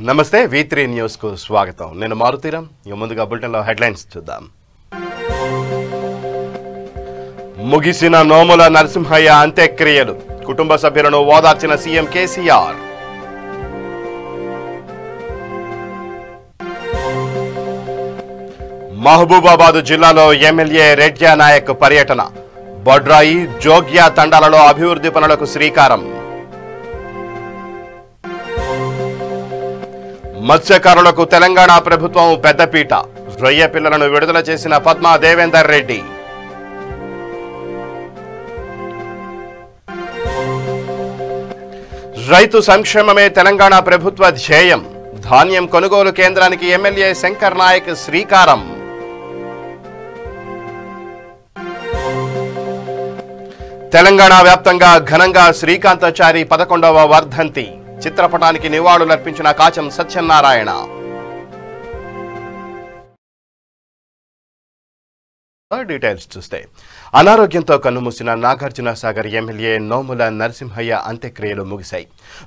నమస్తే V3 news కు స్వాగతం. నేను మారుతీరం. ముందుగా బులెటిన్ లో హెడ్లైన్స్ చూద్దాం. ముగిసిన నోముల నరసింహయ్య అంత్యక్రియలు. కుటుంబ సభ్యులను ఓదార్చిన సీఎం కేసీఆర్. మహబూబాబాద్ జిల్లాలో ఎమ్మెల్యే రెడ్జా నాయక్ పర్యటన. బొడ్రాయి, జోగ్యా తండాలలో అభివృద్ధి పనులకు శ్రీకారం. మత్స్యకారులకు తెలంగాణ ప్రభుత్వం పెద్దపీట. రొయ్య పిల్లలను విడుదల చేసిన పద్మా దేవేందర్ రెడ్డి. రైతు సంక్షేమమే తెలంగాణ ప్రభుత్వ ధ్యేయం. ధాన్యం కొనుగోలు కేంద్రానికి ఎమ్మెల్యే శంకర్ నాయక్ శ్రీకారం. తెలంగాణ వ్యాప్తంగా ఘనంగా శ్రీకాంతాచారి 11వ వర్ధంతి. చిత్రపటానికి నివాళులర్పించిన కాచం సత్యనారాయణ. డీటెయిల్స్ చూస్తే అనారోగ్యంతో కన్నుమూసిన నాగార్జున సాగర్ ఎమ్మెల్యే నోముల నరసింహయ్య అంత్యక్రియలు ముగిశాయి.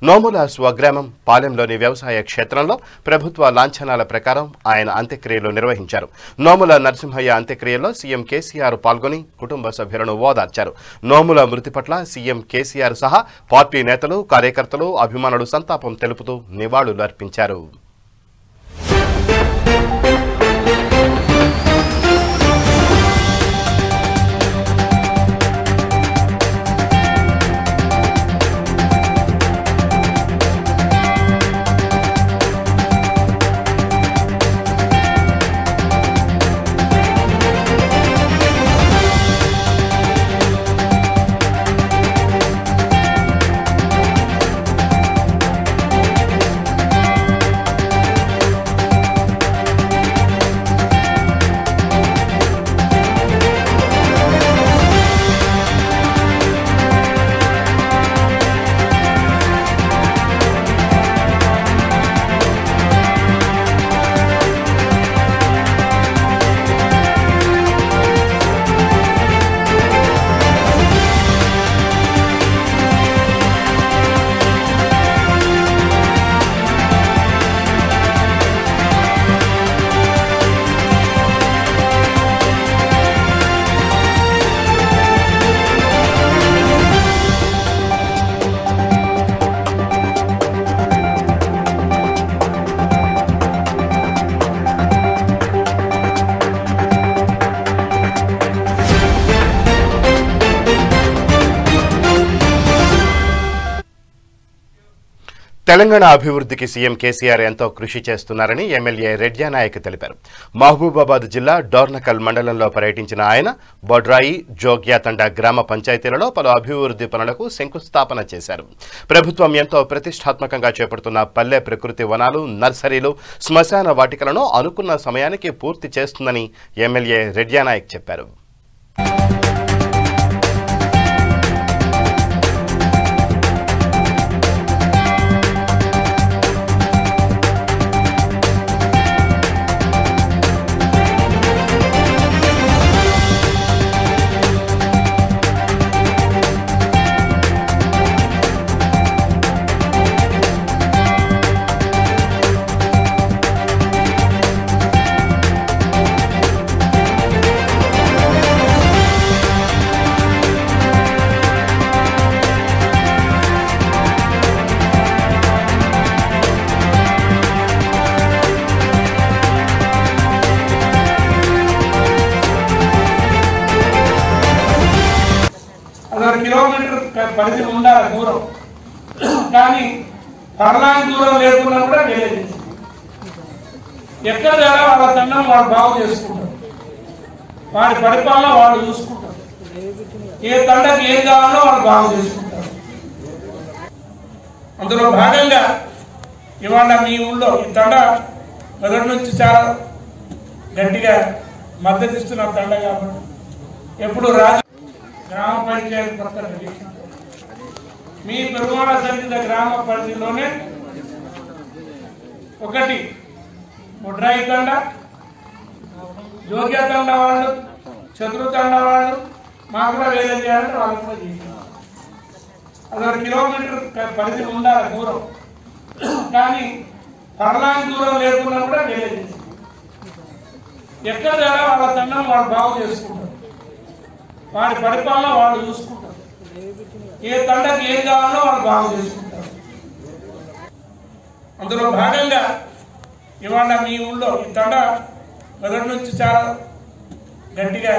నోముల స్వగ్రామం పాలెంలోని వ్యవసాయ క్షేత్రంలో ప్రభుత్వ లాంఛనాల ప్రకారం ఆయన అంత్యక్రియలు నిర్వహించారు. నోముల నరసింహయ్య అంత్యక్రియలో సీఎం కేసీఆర్ పాల్గొని కుటుంబ సభ్యులను ఓదార్చారు. నోముల మృతి పట్ల సీఎం కేసీఆర్ సహా పార్టీ నేతలు, కార్యకర్తలు, అభిమానులు సంతాపం తెలుపుతూ నివాళులు అర్పించారు. తెలంగాణ అభివృద్ధికి సీఎం కేసీఆర్ ఎంతో కృషి చేస్తున్నారని ఎమ్మెల్యే రెడ్జా నాయక్ తెలిపారు. మహబూబాబాద్ జిల్లా డోర్నకల్ మండలంలో పర్యటించిన ఆయన బొడ్రాయి, జోగ్యా తండా గ్రామ పంచాయతీలలో పలు అభివృద్ధి పనులకు శంకుస్థాపన చేశారు. ప్రభుత్వం ఎంతో ప్రతిష్టాత్మకంగా చేపడుతున్న పల్లె ప్రకృతి వనాలు, నర్సరీలు, శ్మశాన వాటికలను అనుకున్న సమయానికి పూర్తి చేస్తుందని ఎమ్మెల్యే రెడ్జా నాయక్ చెప్పారు. కిలోమీటర్ పరిధి ఉండాలి దూరం, కానీ పర్లాంటి దూరం లేకుండా కూడా వెళ్ళేది. ఎక్కడ వాళ్ళ తండ్రి వాళ్ళు బాగు చేసుకుంటారు, వాడి పరిపాలన వాళ్ళు చూసుకుంటారు. ఏ తండ్రికి ఏం కావాలో వాళ్ళు బాగు చేసుకుంటారు. అందులో భాగంగా ఇవాళ మీ ఊళ్ళో ఈ తండ మొదటి నుంచి చాలా గట్టిగా మద్దతు ఇస్తున్న తండ కాబట్టి ఎప్పుడు రాజు గ్రామ పంచాయతీ పక్కన మీ పెరుమాళ చెందిన గ్రామ పరిధిలోనే ఒకటి బొడ్రాయి తండ, జోగ్యా తండ వాళ్ళు, చతురు తండ వాళ్ళు మాకు కూడా వేరే చేయాలంటే వాళ్ళు కూడా చేయాలి. అదొక కిలోమీటర్ పరిధి ఉండాలి దూరం, కానీ పర్లాంగ్ దూరం లేకుండా కూడా తెలియదు. ఎక్కడ వాళ్ళ తండ్రి వాళ్ళు బాగు చేసుకుంటారు, వాడి పరిపాలన వాళ్ళు చూసుకుంటారు, ఏ తండ్రికి ఏం కావాలో వాళ్ళు బాగు చేసుకుంటారు. అందులో భాగంగా ఇవాళ మీ ఊళ్ళో ఈ తండ మొదటి నుంచి చాలా గట్టిగా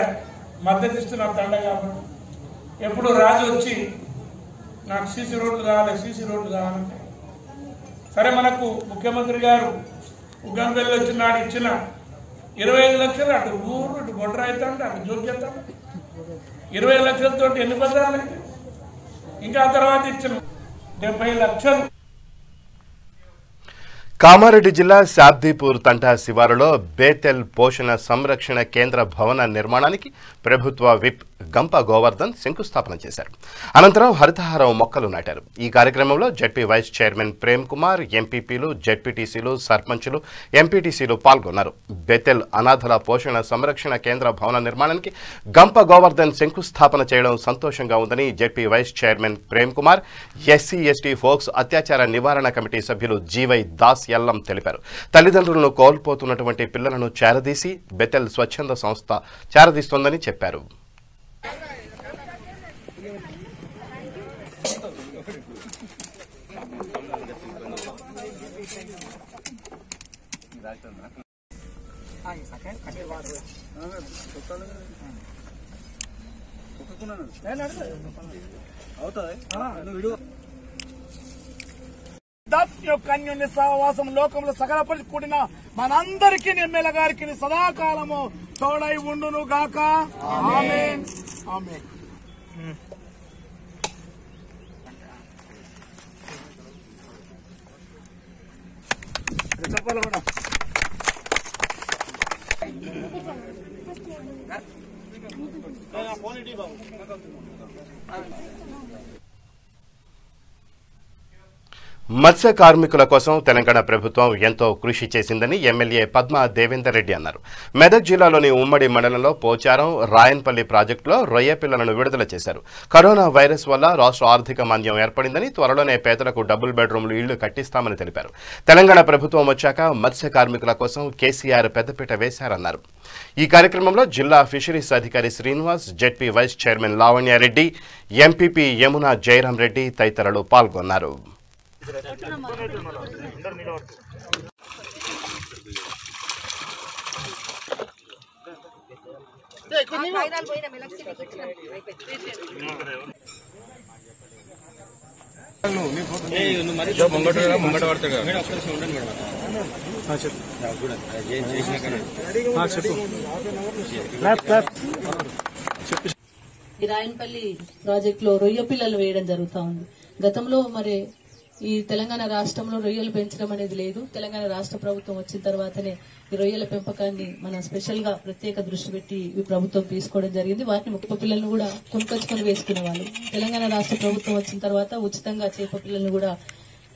మద్దతు ఇస్తున్న తండ కాబట్టి ఎప్పుడు రాజు వచ్చి నాకు సీసీ రోడ్లు కావాలంటే సరే మనకు ముఖ్యమంత్రి గారు ఉగ్గంపల్లి వచ్చినాడు ఇచ్చిన 25 లక్షలు అటు ఊరు ఇటు బొడ్ర అవుతాడు అటు జోక్యత 20 లక్షలతో ఎన్ని బజార్లు అయితే ఇంకా తర్వాత ఇచ్చిన 70 లక్షలు. కామారెడ్డి జిల్లా శాబ్దీపూర్ తంటా శివారులో బేతెల్ పోషణ సంరక్షణ కేంద్ర భవన నిర్మాణానికి ప్రభుత్వ విప్ గంప గోవర్ధన్ శంకుస్థాపన చేశారు. అనంతరం హరితహారం మొక్కలు నాటారు. ఈ కార్యక్రమంలో ZP vice chairman Prem Kumar, ఎంపీపీలు, జడ్పీటీసీలు, సర్పంచులు, ఎంపీటీసీలు పాల్గొన్నారు. బేతెల్ అనాథల పోషణ సంరక్షణ కేంద్ర భవన నిర్మాణానికి గంప గోవర్ధన్ శంకుస్థాపన చేయడం సంతోషంగా ఉందని ZP vice chairman Prem Kumar, SC ST ఫోక్స్ అత్యాచార నివారణ కమిటీ సభ్యులు జీవై దాస్ ఎల్లం తెలిపారు. తల్లిదండ్రులను కోల్పోతున్నటువంటి పిల్లలను చేరదీసి బెతెల్ స్వచ్ఛంద సంస్థ చేరదీస్తోందని చెప్పారు. అన్యోన్య సహవాసం లోకంలో సకలపడి కూడిన మనందరికీ ఎమ్మెల్యే గారికి సదాకాలము తోడై ఉండును గాక. ఆమేన్ ఆమేన్. చెప్పాలి కూడా మత్స్య కార్మికుల కోసం తెలంగాణ ప్రభుత్వం ఎంతో కృషి చేసిందని ఎమ్మెల్యే పద్మా దేవేందర్ రెడ్డి అన్నారు. మెదక్ జిల్లాలోని ఉమ్మడి మండలంలో పోచారం, రాయన్పల్లి ప్రాజెక్టులో రొయ్య పిల్లలను విడుదల చేశారు. కరోనా వైరస్ వల్ల రాష్ట్ర ఆర్థిక మాంద్యం ఏర్పడిందని, త్వరలోనే పేదలకు డబుల్ బెడ్రూమ్లు ఇళ్లు కట్టిస్తామని తెలిపారు. తెలంగాణ ప్రభుత్వం వచ్చాక మత్స్య కార్మికుల కోసం కేసీఆర్ పెద్దపీట వేశారన్నారు. ఈ కార్యక్రమంలో జిల్లా ఫిషరీస్ అధికారి Srinivas, ZP vice chairman Lavanya Reddy, MPP Yamuna Jayaram Reddy తదితరులు పాల్గొన్నారు. రాయన్పల్లి ప్రాజెక్ట్ లో రొయ్య పిల్లలు వేయడం జరుగుతా ఉంది. గతంలో మరి ఈ తెలంగాణ రాష్ట్రంలో రొయ్యలు పెంచడం అనేది లేదు. తెలంగాణ రాష్ట్ర ప్రభుత్వం వచ్చిన తర్వాతనే ఈ రొయ్యల పెంపకాన్ని మనం స్పెషల్ గా ప్రత్యేక దృష్టి పెట్టి ఈ ప్రభుత్వం తీసుకోవడం జరిగింది. వాటిని ముప్ప పిల్లలను కూడా కొనుకొచ్చుకొని వేసుకునే వాళ్ళు. తెలంగాణ రాష్ట్ర ప్రభుత్వం వచ్చిన తర్వాత ఉచితంగా చేప పిల్లలను కూడా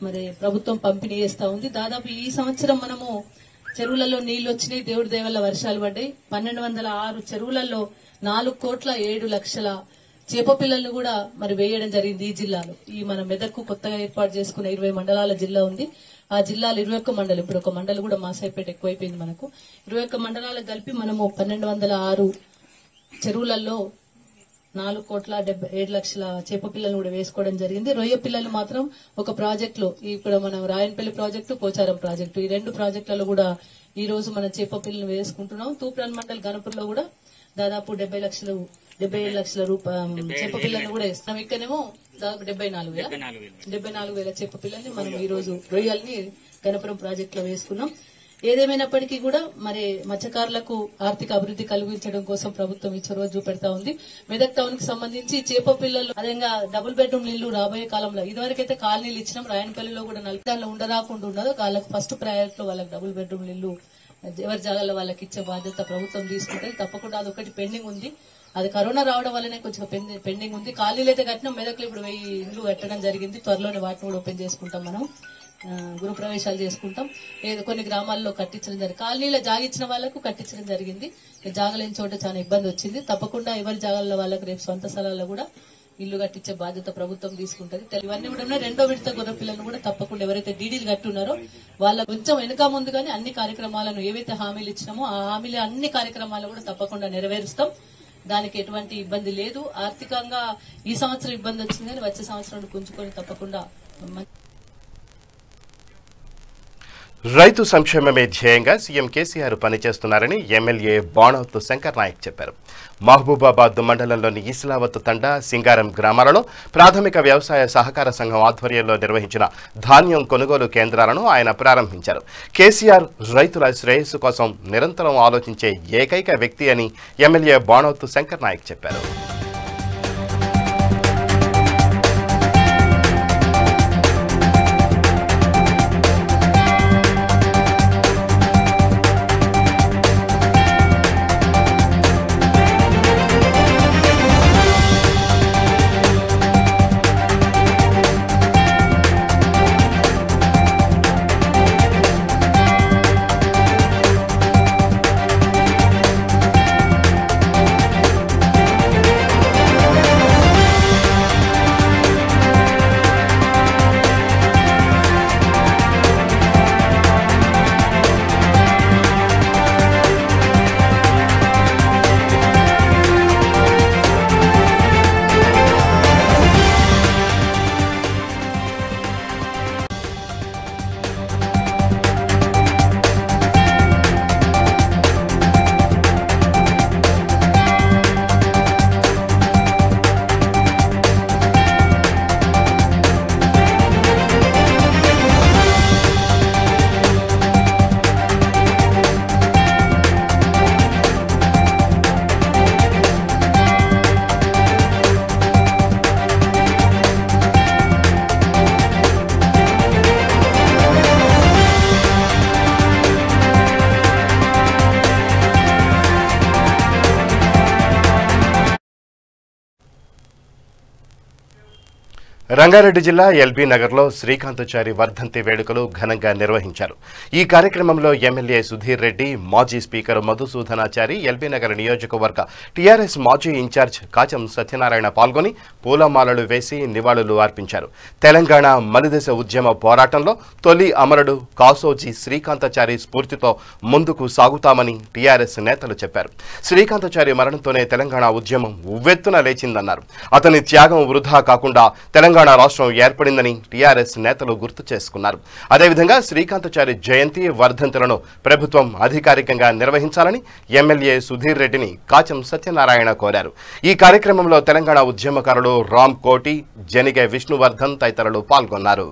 మరి ప్రభుత్వం పంపిణీ చేస్తా ఉంది. దాదాపు ఈ సంవత్సరం మనము చెరువులలో నీళ్లు వచ్చినాయి, దేవుడి దేవల్ల వర్షాలు పడ్డాయి. 1206 చెరువులలో 4,07,00,000 చేప పిల్లలను కూడా మరి వేయడం జరిగింది. ఈ జిల్లాలో ఈ మన మెదక్కు కొత్తగా ఏర్పాటు చేసుకున్న 20 మండలాల జిల్లా ఉంది. ఆ జిల్లాలో 21 మండలం, ఇప్పుడు ఒక మండలం కూడా మాసాయిపేట ఎక్కువైపోయింది మనకు. 21 మండలాలకు కలిపి మనము 1206 చెరువులలో 4,77,00,000 చేప పిల్లలను కూడా వేసుకోవడం జరిగింది. రొయ్య పిల్లలు మాత్రం ఒక ప్రాజెక్ట్ లో ఇక్కడ మనం రాయన్పల్లి ప్రాజెక్టు, పోచారం ప్రాజెక్టు, ఈ 2 ప్రాజెక్టులలో కూడా ఈ రోజు మనం చేప పిల్లలు వేసుకుంటున్నాం. తూప్రాన్ మండల్ గణపూర్లో కూడా దాదాపు 77 లక్షల రూపాయలు చేప పిల్లల్ని కూడా ఇస్తాం. ఇక్కడనేమో దాదాపు 74,000 చేప పిల్లల్ని మనం ఈ రోజు రొయ్యల్ని గణపురం ప్రాజెక్ట్ లో వేసుకున్నాం. ఏదేమైనప్పటికీ కూడా మరి మత్స్యకారులకు ఆర్థిక అభివృద్ధి కలిగించడం కోసం ప్రభుత్వం ఈ చొరవ చూపెడతా ఉంది. మెదక్ టౌన్ కి సంబంధించి చేప పిల్లలు అదేవిధంగా డబుల్ బెడ్రూమ్ ఇల్లు రాబోయే కాలంలో ఇదివరకైతే కాలనీలు ఇచ్చినాం. రాయనపల్లిలో కూడా దానిలో ఉండరాకుండా ఉండదు. వాళ్ళకు ఫస్ట్ ప్రయారిటీలో వాళ్ళకి డబుల్ బెడ్రూమ్ ఇల్లు ఎవరి జాగాల్లో వాళ్ళకి ఇచ్చే బాధ్యత ప్రభుత్వం తీసుకుంటుంది. తప్పకుండా అదొకటి పెండింగ్ ఉంది. అది కరోనా రావడం వల్లనే కొంచెం పెండింగ్ ఉంది. ఖాళీలు అయితే కట్టినా మెదక్లో ఇప్పుడు 1000 ఇండ్లు కట్టడం జరిగింది. త్వరలోనే వాటిని కూడా ఓపెన్ చేసుకుంటాం. మనం గృహ ప్రవేశాలు చేసుకుంటాం. ఏదో కొన్ని గ్రామాల్లో కట్టించడం జరిగింది. కాలనీలో జాగిచ్చిన వాళ్లకు కట్టించడం జరిగింది. జాగలేని చోట చాలా ఇబ్బంది వచ్చింది. తప్పకుండా ఎవరి జాగాల్లో వాళ్ళకి రేపు సొంత స్థలాల్లో కూడా ఇల్లు కట్టించే బాధ్యత ప్రభుత్వం తీసుకుంటది. ఇవన్నీ కూడా రెండో విడత గొర్రె పిల్లలను కూడా తప్పకుండా ఎవరైతే డీడీలు కట్టున్నారో వాళ్ళ కొంచెం వెనుక ముందుగానే అన్ని కార్యక్రమాలను ఏవైతే హామీలు ఇచ్చినామో ఆ హామీలు అన్ని కార్యక్రమాలు కూడా తప్పకుండా నెరవేరుస్తాం. దానికి ఎటువంటి ఇబ్బంది లేదు. ఆర్థికంగా ఈ సంవత్సరం ఇబ్బంది వచ్చింది కానీ వచ్చే సంవత్సరం పుంజుకొని తప్పకుండా రైతు సంక్షేమమే ధ్యేయంగా సీఎం కేసీఆర్ పనిచేస్తున్నారని ఎమ్మెల్యే బాణోతు శంకర్ నాయక్ చెప్పారు. మహబూబాబాద్ మండలంలోని ఇస్లావత్ తండా, సింగారం గ్రామాలలో ప్రాథమిక వ్యవసాయ సహకార సంఘం ఆధ్వర్యంలో నిర్వహించిన ధాన్యం కొనుగోలు కేంద్రాలను ఆయన ప్రారంభించారు. కేసీఆర్ రైతుల శ్రేయస్సు కోసం నిరంతరం ఆలోచించే ఏకైక వ్యక్తి అని ఎమ్మెల్యే బాణోతు శంకర్ నాయక్ చెప్పారు. రంగారెడ్డి జిల్లా ఎల్బీ నగర్లో శ్రీకాంతాచారి వర్ధంతి వేడుకలు ఘనంగా నిర్వహించారు. ఈ కార్యక్రమంలో ఎమ్మెల్యే సుధీర్ రెడ్డి, మాజీ స్పీకర్ మధుసూదనాచారి, ఎల్బీ నగర్ నియోజకవర్గ టీఆర్ఎస్ మాజీ ఇన్ఛార్జ్ కాచం సత్యనారాయణ పాల్గొని పూలమాలలు వేసి నివాళులు అర్పించారు. తెలంగాణ మలిదశ ఉద్యమ పోరాటంలో తొలి అమరుడు కాసోజీ శ్రీకాంతాచారి స్ఫూర్తితో ముందుకు సాగుతామని టీఆర్ఎస్ నేతలు చెప్పారు. శ్రీకాంతాచారి మరణంతోనే తెలంగాణ ఉద్యమం ఉవ్వెత్తున లేచిందన్నారు. అతని త్యాగం వృధా కాకుండా తెలంగాణ రాష్ట్రం ఏర్పడిందని టీఆర్ఎస్ నేతలు గుర్తు చేసుకున్నారు. అదేవిధంగా శ్రీకాంతాచారి జయంతి వర్ధంతులను ప్రభుత్వం అధికారికంగా నిర్వహించాలని ఎమ్మెల్యే సుధీర్ రెడ్డిని కాచం సత్యనారాయణ కోరారు. ఈ కార్యక్రమంలో తెలంగాణ ఉద్యమకారులు రామ్ కోటి, జనిగే విష్ణువర్ధన్ తదితరులు పాల్గొన్నారు.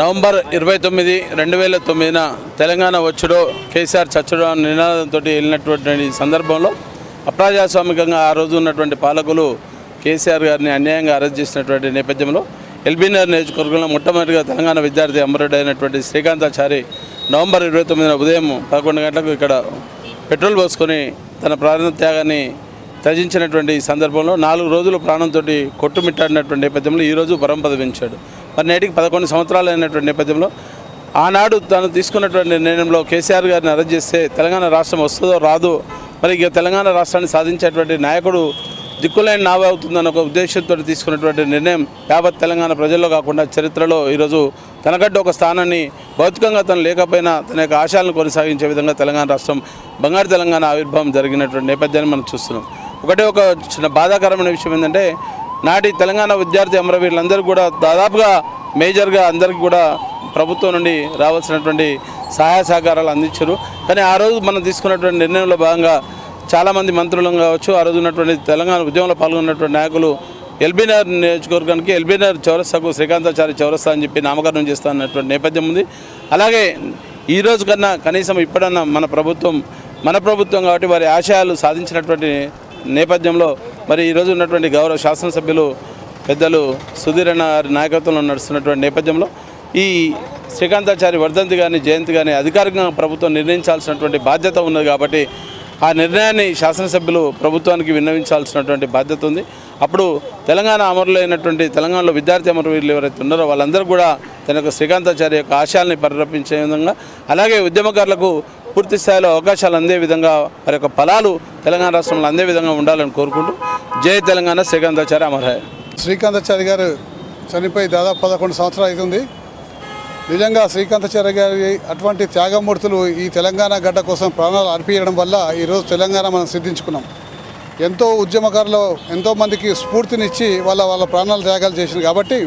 నవంబర్ 29, 2009 తెలంగాణ వచ్చుడో కేసీఆర్ చచ్చుడో అనే నినాదంతో వెళ్ళినటువంటి సందర్భంలో అప్రజాస్వామికంగా ఆ రోజు ఉన్నటువంటి పాలకులు కేసీఆర్ గారిని అన్యాయంగా అరెస్ట్ చేసినటువంటి నేపథ్యంలో ఎల్బీనగర్ నియోజకవర్గంలో మొట్టమొదటిగా తెలంగాణ విద్యార్థి అమరుడు అయినటువంటి శ్రీకాంతాచారి నవంబర్ 29 ఉదయం 11 గంటలకు ఇక్కడ పెట్రోల్ పోసుకొని తన ప్రాణ త్యాగాన్ని త్యజించినటువంటి సందర్భంలో 4 రోజులు ప్రాణంతో కొట్టుమిట్టాడినటువంటి నేపథ్యంలో ఈరోజు పరంపదించాడు. మరి నేటికి 11 సంవత్సరాలు అయినటువంటి నేపథ్యంలో ఆనాడు తాను తీసుకున్నటువంటి నిర్ణయంలో కేసీఆర్ గారిని అరెస్ట్ చేస్తే తెలంగాణ రాష్ట్రం వస్తుందో రాదో, మరి ఇక తెలంగాణ రాష్ట్రాన్ని సాధించేటువంటి నాయకుడు దిక్కులైన నావే అవుతుందన్న ఒక ఉద్దేశంతో తీసుకున్నటువంటి నిర్ణయం యావత్ తెలంగాణ ప్రజల్లో కాకుండా చరిత్రలో ఈరోజు తనకంటూ ఒక స్థానాన్ని భౌతికంగా తను లేకపోయినా తన యొక్క ఆశయాలను కొనసాగించే విధంగా తెలంగాణ రాష్ట్రం బంగారు తెలంగాణ ఆవిర్భావం జరిగినటువంటి నేపథ్యాన్ని మనం చూస్తున్నాం. ఒక చిన్న బాధాకరమైన విషయం ఏంటంటే నాటి తెలంగాణ విద్యార్థి అమరవీరులందరూ కూడా దాదాపుగా మేజర్గా అందరికీ కూడా ప్రభుత్వం నుండి రావాల్సినటువంటి సహాయ సహకారాలు అందించారు. కానీ ఆ రోజు మనం తీసుకున్నటువంటి నిర్ణయంలో భాగంగా చాలామంది మంత్రులు కావచ్చు, ఆ రోజు ఉన్నటువంటి తెలంగాణ ఉద్యమంలో పాల్గొన్నటువంటి నాయకులు ఎల్బీనగర్ నియోజకవర్గానికి ఎల్బీనగర్ చౌరస్తాకు శ్రీకాంతాచారి చౌరస్తా అని చెప్పి నామకరణం చేస్తున్నటువంటి నేపథ్యం ఉంది. అలాగే ఈరోజు కన్నా కనీసం ఇప్పుడన్నా మన ప్రభుత్వం కాబట్టి వారి ఆశయాలు సాధించినటువంటి నేపథ్యంలో మరి ఈరోజు ఉన్నటువంటి గౌరవ శాసనసభ్యులు పెద్దలు సుధీర్ అన్న గారి నాయకత్వంలో నడుస్తున్నటువంటి నేపథ్యంలో ఈ శ్రీకాంతాచారి వర్ధంతి కానీ జయంతి కానీ అధికారికంగా ప్రభుత్వం నిర్ణయించాల్సినటువంటి బాధ్యత ఉన్నది. కాబట్టి ఆ నిర్ణయాన్ని శాసనసభ్యులు ప్రభుత్వానికి విన్నవించాల్సినటువంటి బాధ్యత ఉంది. అప్పుడు తెలంగాణ అమరులైనటువంటి తెలంగాణలో విద్యార్థి అమరవీరులు ఎవరైతే ఉన్నారో వాళ్ళందరూ కూడా తన యొక్క శ్రీకాంతాచారి యొక్క ఆశయాల్ని పరిరక్షించే విధంగా, అలాగే ఉద్యమకారులకు పూర్తి స్థాయిలో అవకాశాలు అందే విధంగా వారి యొక్క ఫలాలు తెలంగాణ రాష్ట్రంలో అందే విధంగా ఉండాలని కోరుకుంటూ జై తెలంగాణ, శ్రీకాంతాచారి అమరహే. శ్రీకాంతాచారి గారు చనిపోయి దాదాపు 11 సంవత్సరాలు అవుతుంది. నిజంగా శ్రీకాంతాచారి గారి అటువంటి త్యాగమూర్తులు ఈ తెలంగాణ గడ్డ కోసం ప్రాణాలు అర్పించడం వల్ల ఈరోజు తెలంగాణ మనం సిద్ధించుకున్నాం. ఎంతో ఉద్యమకారులు ఎంతోమందికి స్ఫూర్తినిచ్చి వాళ్ళ ప్రాణాలు త్యాగాలు చేసింది. కాబట్టి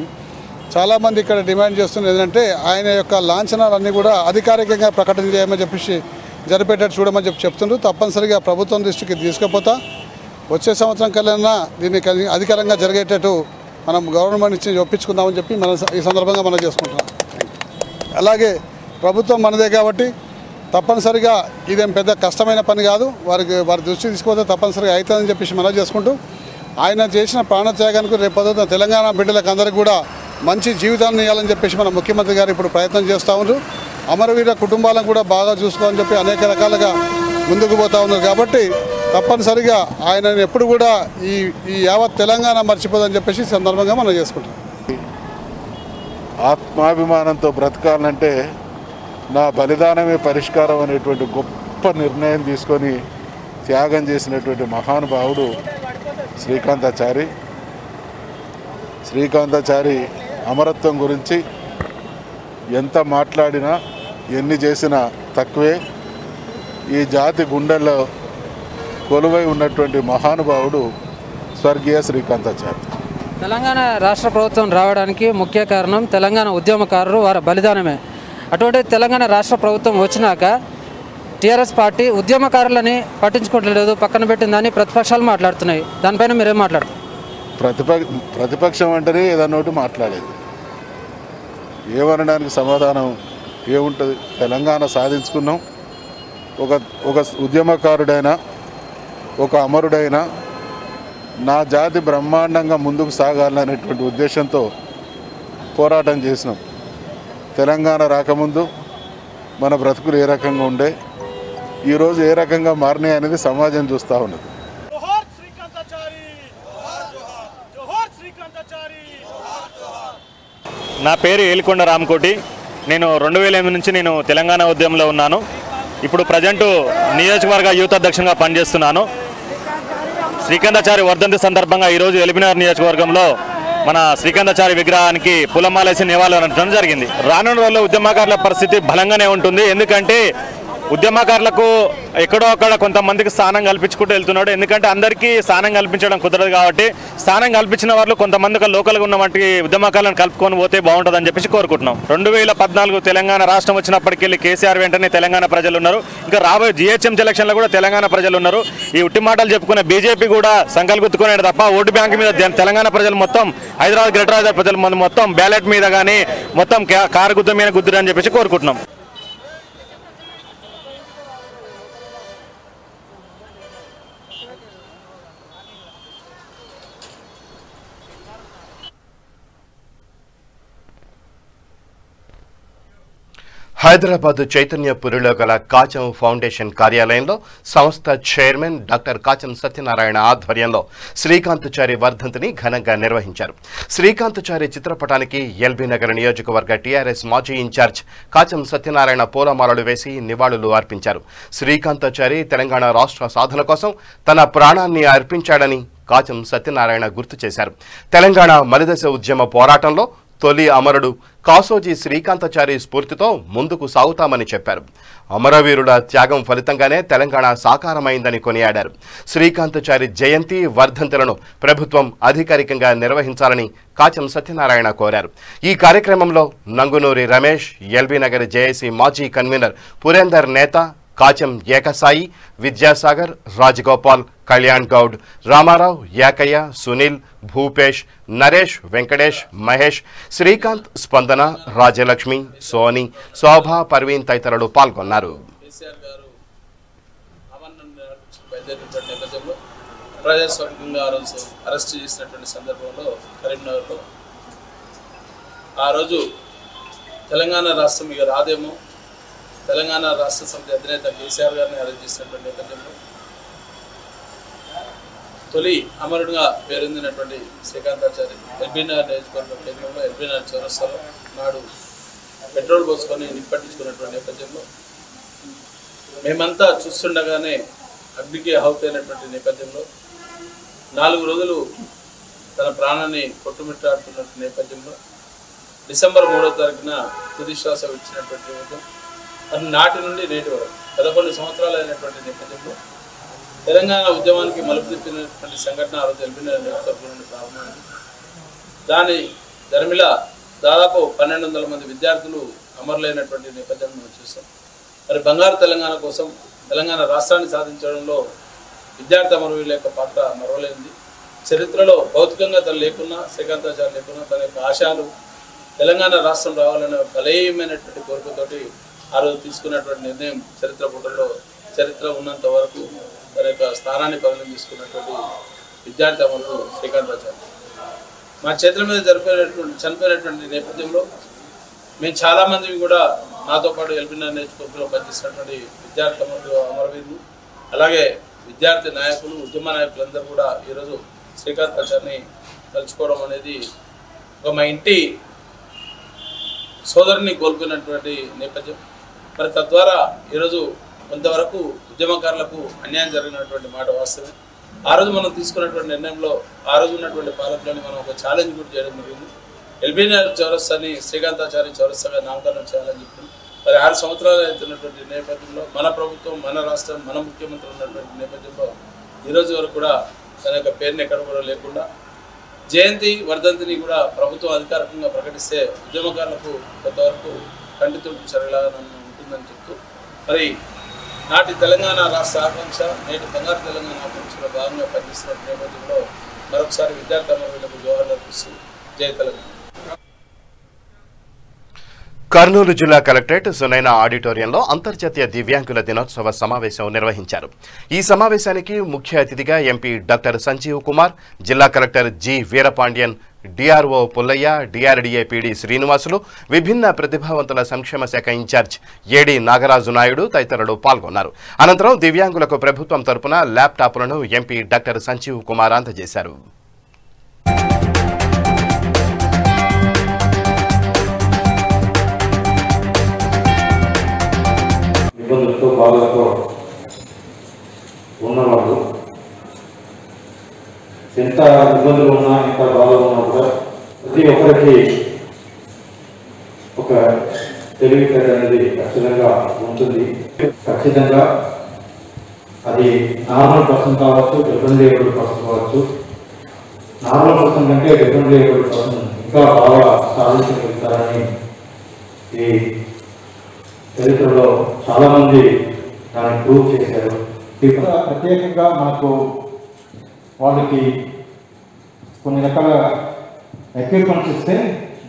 చాలామంది ఇక్కడ డిమాండ్ చేస్తున్నది ఏంటంటే ఆయన యొక్క లాంఛనాలన్నీ కూడా అధికారికంగా ప్రకటన చేయమని చెప్పేసి జరిపేటట్టు చూడమని చెప్తుండ్రు. తప్పనిసరిగా ప్రభుత్వం దృష్టికి తీసుకుపోతా వచ్చే సంవత్సరం కల్లా దీన్ని అధికారంగా జరిగేటట్టు మనం గవర్నమెంట్ నుంచి ఒప్పించుకుందామని చెప్పి మనం ఈ సందర్భంగా మనం చేసుకుంటున్నాం. అలాగే ప్రభుత్వం మనదే కాబట్టి తప్పనిసరిగా ఇదేం పెద్ద కష్టమైన పని కాదు, వారి దృష్టి తీసుకుపోతే తప్పనిసరిగా అవుతుందని చెప్పేసి మనం చేసుకుంటూ ఆయన చేసిన ప్రాణత్యాగానికి రేపు పొద్దున తెలంగాణ బిడ్డలకు అందరికీ కూడా మంచి జీవితాన్ని ఇవ్వాలని చెప్పేసి మన ముఖ్యమంత్రి గారు ఇప్పుడు ప్రయత్నం చేస్తూ ఉన్నారు. అమరవీర కుటుంబాలను కూడా బాగా చూసుకోవాలని చెప్పి అనేక రకాలుగా ముందుకు పోతూ ఉన్నారు. కాబట్టి తప్పనిసరిగా ఆయనను ఎప్పుడు కూడా ఈ యావత్ తెలంగాణ మర్చిపోదని చెప్పేసి సందర్భంగా మనం చేసుకుంటాం. ఆత్మాభిమానంతో బ్రతకాలంటే నా బలిదానమే పరిష్కారం అనేటువంటి గొప్ప నిర్ణయం తీసుకొని త్యాగం చేసినటువంటి మహానుభావుడు శ్రీకాంతాచారి అమరత్వం గురించి ఎంత మాట్లాడినా ఎన్ని చేసినా తక్కువే. ఈ జాతి గుండెల్లో కొలువై ఉన్నటువంటి మహానుభావుడు స్వర్గీయ శ్రీకాంతాచారి. తెలంగాణ రాష్ట్ర ప్రభుత్వం రావడానికి ముఖ్య కారణం తెలంగాణ ఉద్యమకారులు వారి బలిదానమే. అటువంటి తెలంగాణ రాష్ట్ర ప్రభుత్వం వచ్చినాక టీఆర్ఎస్ పార్టీ ఉద్యమకారులని పట్టించుకోవట్లేదు, పక్కన పెట్టిందని ప్రతిపక్షాలు మాట్లాడుతున్నాయి. దానిపైన మీరేం మాట్లాడుతున్నారు? ప్రతిపక్షం అంటేనే ఏదన్నా ఒకటి మాట్లాడేది, ఏమనడానికి సమాధానం ఏముంటుంది? తెలంగాణ సాధించుకున్నాం. ఒక ఉద్యమకారుడైనా ఒక అమరుడైనా నా జాతి బ్రహ్మాండంగా ముందుకు సాగాలనేటువంటి ఉద్దేశంతో పోరాటం చేసినాం. తెలంగాణ రాకముందు మన బ్రతుకులు ఏ రకంగా ఉండే, ఈరోజు ఏ రకంగా మారినాయి అనేది సమాజం చూస్తూ ఉన్నది. నా పేరు ఏలికొండ రామకోటి. నేను 2008 నుంచి నేను తెలంగాణ ఉద్యమంలో ఉన్నాను. ఇప్పుడు ప్రజెంటు నియోజకవర్గ యూత్ అధ్యక్షునిగా పనిచేస్తున్నాను. శ్రీకాంతాచారి వర్ధంతి సందర్భంగా ఈరోజు ఎల్బీనగర్ నియోజకవర్గంలో మన శ్రీకాంతాచారి విగ్రహానికి పూలమాలేసి నివాళులు అనడం జరిగింది. రానున్న రోజుల్లో ఉద్యమకారుల పరిస్థితి బలంగానే ఉంటుంది. ఎందుకంటే ఉద్యమకారులకు ఎక్కడో అక్కడ కొంతమందికి స్థానం కల్పించుకుంటూ వెళ్తున్నాడు. ఎందుకంటే అందరికీ స్థానం కల్పించడం కుదరదు కాబట్టి స్థానం కల్పించిన వాళ్ళు కొంతమంది లోకల్గా ఉన్న వాటి ఉద్యమకారులను కలుపుకొని పోతే బాగుంటుందని చెప్పేసి కోరుకుంటున్నాం. 2014 తెలంగాణ రాష్ట్రం వచ్చినప్పటికెళ్ళి కేసీఆర్ వెంటనే తెలంగాణ ప్రజలు ఉన్నారు. ఇంకా రాబోయే GHM ఎలక్షన్లో కూడా తెలంగాణ ప్రజలు ఉన్నారు. ఈ ఉట్టి మాటలు చెప్పుకునే బీజేపీ కూడా సంకల్ గుర్తుకునేది తప్ప ఓటు బ్యాంక్ మీద తెలంగాణ ప్రజలు మొత్తం హైదరాబాద్ గ్రేటర్ హైదరాబాద్ ప్రజలు మొత్తం బ్యాలెట్ మీద కానీ మొత్తం కారు గుర్తు మీద గుద్దురని చెప్పేసి కోరుకుంటున్నాం. హైదరాబాద్ చైతన్యపురిలో గల కాచం ఫౌండేషన్ కార్యాలయంలో సంస్థ చైర్మన్ డాక్టర్ కాచం సత్యనారాయణ ఆధ్వర్యంలో శ్రీకాంతాచారి వర్ధంతిని ఘనంగా నిర్వహించారు. శ్రీకాంతాచారి చిత్రపటానికి ఎల్బీనగర్ నియోజకవర్గ టీఆర్ఎస్ మాజీ ఇన్ఛార్జ్ కాచం సత్యనారాయణ పూలమాలలు వేసి నివాళులు అర్పించారు. శ్రీకాంతాచారి తెలంగాణ రాష్ట్ర సాధన కోసం తన ప్రాణాన్ని అర్పించాడని కాచం సత్యనారాయణ గుర్తు చేశారు. తెలంగాణ మలిదశ ఉద్యమ పోరాటంలో తొలి అమరుడు కాసోజీ శ్రీకాంతాచారి స్ఫూర్తితో ముందుకు సాగుతామని చెప్పారు. అమరవీరుల త్యాగం ఫలితంగానే తెలంగాణ సాకారమైందని కొనియాడారు. శ్రీకాంతాచారి జయంతి వర్ధంతులను ప్రభుత్వం అధికారికంగా నిర్వహించాలని కాచం సత్యనారాయణ కోరారు. ఈ కార్యక్రమంలో నంగునూరి రమేష్, ఎల్బీ నగర్ జేఏసీ మాజీ కన్వీనర్ పురేందర్ నేత, కాచం ఏకసాయి, విద్యాసాగర్, రాజగోపాల్, కళ్యాణ్ గౌడ్, రామారావు, యాకయ్య, సునీల్, భూపేష్, నరేష్, వెంకటేష్, మహేష్, శ్రీకాంత్, స్పందన, రాజలక్ష్మి, సోని, శోభ, పర్వీన్ తదితరులు పాల్గొన్నారు. ప్రజాస్వామ్యంగా అరెస్ట్ చేసినటువంటి సందర్భంలో కరీంనగర్లో ఆ రోజు తెలంగాణ రాష్ట్రం ఇక రాదేమో, తెలంగాణ రాష్ట్ర సమితి అధినేత కేసీఆర్ గారిని అరెస్ట్ చేసినటువంటి నేపథ్యంలో తొలి అమరుడుగా పేరొందినటువంటి శ్రీకాంతాచారి ఎల్బీనగర్ నియోజకవర్గం కేంద్రంలో ఎల్బీనగర్ చౌరస్తాలో నాడు పెట్రోల్ పోసుకొని నిప్పట్టించుకున్నటువంటి నేపథ్యంలో మేమంతా చూస్తుండగానే అగ్నికి ఆహుతైనటువంటి నేపథ్యంలో 4 రోజులు తన ప్రాణాన్ని కొట్టుమిట్టాడుతున్నటువంటి నేపథ్యంలో డిసెంబర్ 3వ తారీఖున తుది శ్వాస విడిచినటువంటి నేపథ్యం. అది నాటి నుండి నేటి వరకు 11 సంవత్సరాలు అయినటువంటి నేపథ్యంలో తెలంగాణ ఉద్యమానికి మలుపు తిప్పినటువంటి సంఘటన ఆ రోజు ఎల్బీనగర్ నియోజకవర్గం నుండి ప్రారంభమైంది. దాని ధర్మిల దాదాపు 1200 మంది విద్యార్థులు అమరులైనటువంటి నేపథ్యాన్ని మనం చూస్తాం. మరి బంగారు తెలంగాణ కోసం తెలంగాణ రాష్ట్రాన్ని సాధించడంలో విద్యార్థి అమరవీరుల యొక్క పాత్ర మరవలేంది. చరిత్రలో భౌతికంగా తను లేకున్నా, శ్రీకాంతాచారి లేకున్నా తన యొక్క ఆశయాలు తెలంగాణ రాష్ట్రం రావాలనే బలీయమైనటువంటి కోరికతోటి ఆ రోజు తీసుకున్నటువంటి నిర్ణయం చరిత్ర పుటల్లో చరిత్ర ఉన్నంత వరకు తన యొక్క స్థానాన్ని పదిలం తీసుకున్నటువంటి విద్యార్థి అమరుడు శ్రీకాంతాచారి మా చేతుల మీద చనిపోయినటువంటి నేపథ్యంలో మేము చాలామంది కూడా నాతో పాటు ఎల్బీనగర్ నియోజకవర్గంలో పనిచేసినటువంటి విద్యార్థి అమరవీరులు, అలాగే విద్యార్థి నాయకులు, ఉద్యమ నాయకులందరూ కూడా ఈరోజు శ్రీకాంతాచారిని తలుచుకోవడం అనేది మా ఇంటి సోదరుని కోల్పోయినటువంటి నేపథ్యం. మరి తద్వారా ఈరోజు కొంతవరకు ఉద్యమకారులకు అన్యాయం జరిగినటువంటి మాట వాస్తవమే. ఆ రోజు మనం తీసుకున్నటువంటి నిర్ణయంలో ఆ రోజు ఉన్నటువంటి పాలకులని మనం ఒక ఛాలెంజ్ కూడా చేయడం జరిగింది. ఎల్బీనగర్ చౌరస్తాని శ్రీకాంతాచారి చౌరస్తాగా నామకరణం చేయాలని చెప్పి మరి 6 సంవత్సరాలు అవుతున్నటువంటి నేపథ్యంలో మన ప్రభుత్వం, మన రాష్ట్రం, మన ముఖ్యమంత్రి ఉన్నటువంటి నేపథ్యంలో ఈరోజు వరకు కూడా తన యొక్క పేరుని ఎక్కడ కూడా లేకుండా జయంతి వర్ధంతిని కూడా ప్రభుత్వం అధికారికంగా ప్రకటిస్తే ఉద్యమకారులకు కొంతవరకు కంటితుడుపు చర్యలాగా ఉంటుందని చెప్తూ మరి నాటి తెలంగాణ రాష్ట్ర ఆకాంక్ష, నేటి బంగారు తెలంగాణ ఆకాంక్షలో భాగంగా పనిచేస్తున్న నేపథ్యంలో మరొకసారి విద్యార్థి అమరులకు జోహార్లు అర్పిస్తూ జై తెలంగాణ. కర్నూలు జిల్లా కలెక్టరేట్ సునైనా ఆడిటోరియంలో అంతర్జాతీయ దివ్యాంగుల దినోత్సవ సమావేశం నిర్వహించారు. ఈ సమావేశానికి ముఖ్య అతిథిగా ఎంపీ డాక్టర్ సంజీవ్ కుమార్, జిల్లా collector G Veerapandian, DRO Pullaiah, DRDA PD Srinivasulu, విభిన్న ప్రతిభావంతుల సంక్షేమ శాఖ ఇన్ఛార్జ్ ఏడి నాగరాజు నాయుడు తదితరులు పాల్గొన్నారు. అనంతరం దివ్యాంగులకు ప్రభుత్వం తరపున ల్యాప్టాప్లను ఎంపీ డాక్టర్ సంజీవ్ కుమార్ అందజేశారు. ఇబ్బందులతో బాధలతో ఉన్నవాళ్ళు ఎంత ఇబ్బందులు ఉన్నా, ఎంత బాధలు ఉన్నా కూడా ప్రతి ఒక్కరికి ఒక తెలివితేట అనేది ఖచ్చితంగా ఉంటుంది. ఖచ్చితంగా అది నార్మల్ పర్సన్ కావచ్చు, డిఫరెంట్ ఏబుల్డ్ పర్సన్ కావచ్చు. నార్మల్ పర్సన్ కంటే డిఫరెంట్ ఏబుల్డ్ పర్సన్ ఇంకా బాగా సాధించగలుగుతారని ఈ చరిత్రలో చాలా మంది దాన్ని ప్రూవ్ చేశారు. ప్రత్యేకంగా మనకు వాళ్ళకి కొన్ని రకాల ఎక్విప్మెంట్స్ ఇస్తే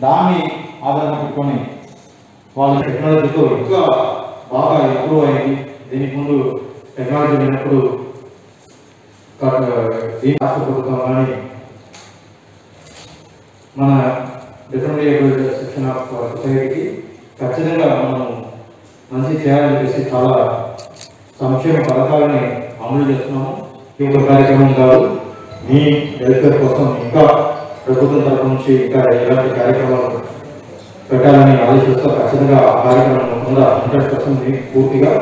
దాన్ని ఆధారణ పెట్టుకొని వాళ్ళ టెక్నాలజీతో ఇంకా బాగా ఇంప్రూవ్ అయింది. దీనికి ముందు టెక్నాలజీ లేనప్పుడు రాష్ట్ర ప్రభుత్వం కానీ మన డిఫరెంట్ ఏబుల్డ్ సెక్షన్ ఆఫ్ సొసైటీకి ఖచ్చితంగా మనం మంచి చేయాలని చెప్పేసి చాలా సంక్షేమ పథకాలని అమలు చేస్తున్నాము. ఈ ఒక కార్యక్రమం కాదు, మీ వెల్ఫేర్ కోసం ఇంకా ప్రభుత్వం తరఫు నుంచి ఇంకా ఎలాంటి కార్యక్రమాలు పెట్టాలని ఆలోచిస్తూ ఖచ్చితంగా ఆ కార్యక్రమం 100% పూర్తిగా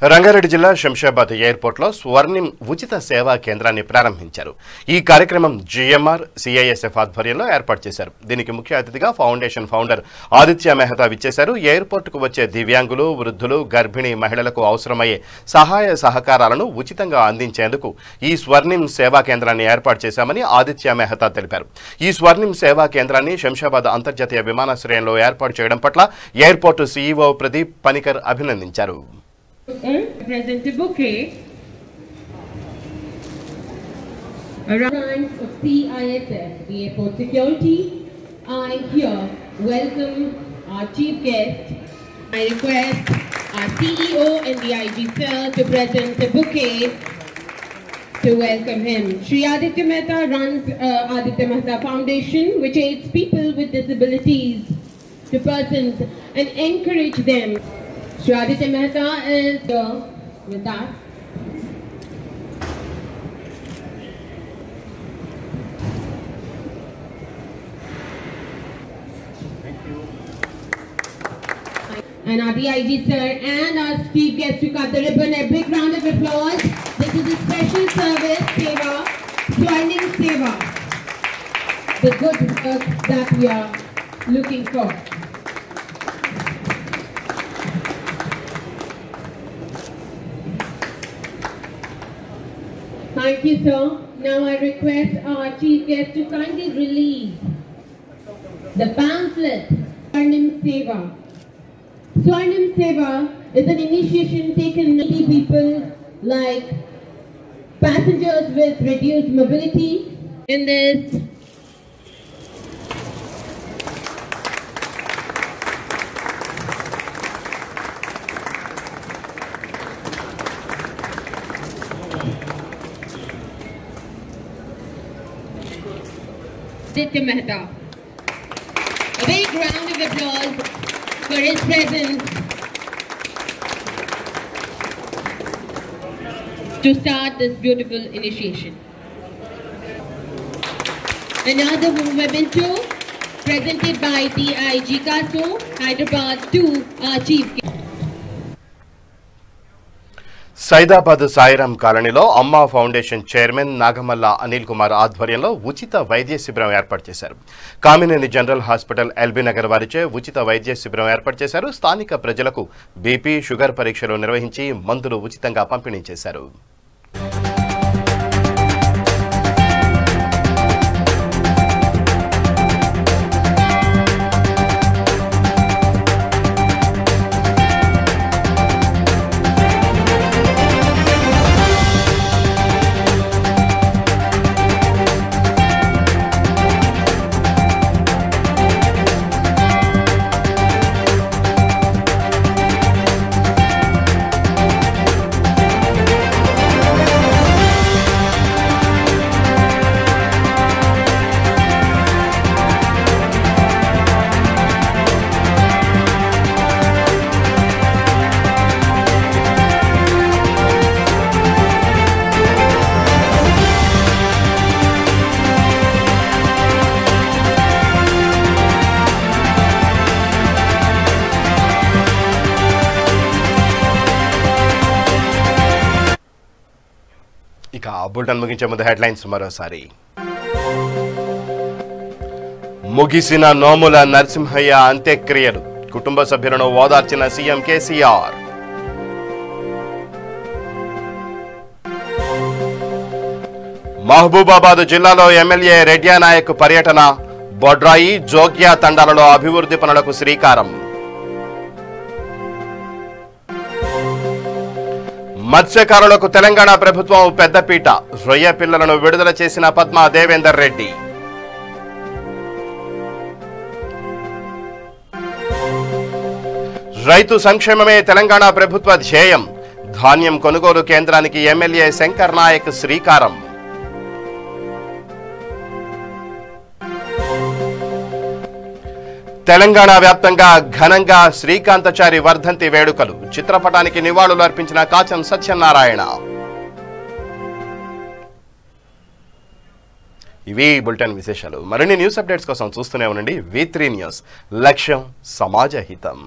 రంగారెడ్డి జిల్లా శంషాబాద్ ఎయిర్పోర్ట్లో స్వర్ణిం ఉచిత సేవా కేంద్రాన్ని ప్రారంభించారు. ఈ కార్యక్రమం జిఎంఆర్ సిఐఎస్ఎఫ్ ఆధ్వర్యంలో ఏర్పాటు చేశారు. దీనికి ముఖ్య అతిథిగా ఫౌండేషన్ ఫౌండర్ ఆదిత్య మెహతా విచ్చేశారు. ఎయిర్పోర్టుకు వచ్చే దివ్యాంగులు, వృద్ధులు, గర్భిణీ మహిళలకు అవసరమయ్యే సహాయ సహకారాలను ఉచితంగా అందించేందుకు ఈ స్వర్ణిం సేవా కేంద్రాన్ని ఏర్పాటు చేశామని ఆదిత్య మెహతా తెలిపారు. ఈ స్వర్ణిం సేవా కేంద్రాన్ని శంషాబాద్ అంతర్జాతీయ విమానాశ్రయంలో ఏర్పాటు చేయడం పట్ల ఎయిర్పోర్టు సీఈఓ ప్రదీప్ పనికర్ అభినందించారు. Present a bouquet around of CISF, the airport security. I here welcome our chief guest. I request our CEO and the IG sir to present a bouquet to welcome him. Shri Aditya Mehta runs Aditya Mehta Foundation, which aids people with disabilities to persons and encourage them. Shri Aditya Mehta is here with us. Thank you. And our DIG sir and our chief guest to cut the ribbon. A big round of applause. This is a special service, Seva, Swarnim Seva. The good work that we are looking for. Thank you, sir. Now I request our chief guest to kindly release the pamphlet, Swarnim Seva. Swarnim Seva is an initiation taken needy people like passengers with reduced mobility. In this Aditya Mehta. A big round of applause for his presence to start this beautiful initiation. Another memento presented by DIG Kaso, Hyderabad to our chief guest. Saidabad Sairam కాలనీలో అమ్మా foundation chairman Nagamalla Anil Kumar ఆధ్వర్యంలో ఉచిత వైద్య శిబిరం ఏర్పాటు చేశారు. Kamineni general hospital LB Nagar వారిచే ఉచిత వైద్య శిబిరం ఏర్పాటు చేశారు. స్థానిక ప్రజలకు బీపీ, షుగర్ పరీక్షలు నిర్వహించి మందులు ఉచితంగా పంపిణీ చేశారు. ఇక బులెటిన్ ముగించే ముందు హెడ్లైన్స్ మరోసారి. ముగిసిన నోముల నరసింహయ్య అంత్యక్రియలు, కుటుంబ సభ్యులను ఓదార్చిన సీఎం కేసీఆర్. మహబూబాబాద్ జిల్లాలో ఎమ్మెల్యే రెడ్యానాయక్ పర్యటన, బొడ్రాయి, జోగ్యా తండాలలో అభివృద్ధి పనులకు శ్రీకారం. మత్స్యకారులకు తెలంగాణ ప్రభుత్వం పెద్దపీట, రొయ్య పిల్లలను విడుదల చేసిన పద్మా దేవేందర్ రెడ్డి. రైతు సంక్షేమమే తెలంగాణ ప్రభుత్వ ధ్యేయం, ధాన్యం కొనుగోలు కేంద్రానికి ఎమ్మెల్యే శంకర్ నాయక్ శ్రీకారం. తెలంగాణ వ్యాప్తంగా ఘనంగా శ్రీకాంతచారి వర్ధంతి వేడుకలు, చిత్రపటానికి నివాళులు అర్పించిన కాచం సత్యనారాయణ. ఇవి బులెటిన్ విశేషాలు. మరిన్ని న్యూస్ అప్డేట్స్ కోసం చూస్తూనే ఉండండి V3 న్యూస్. లక్ష్యం సమాజ హితం.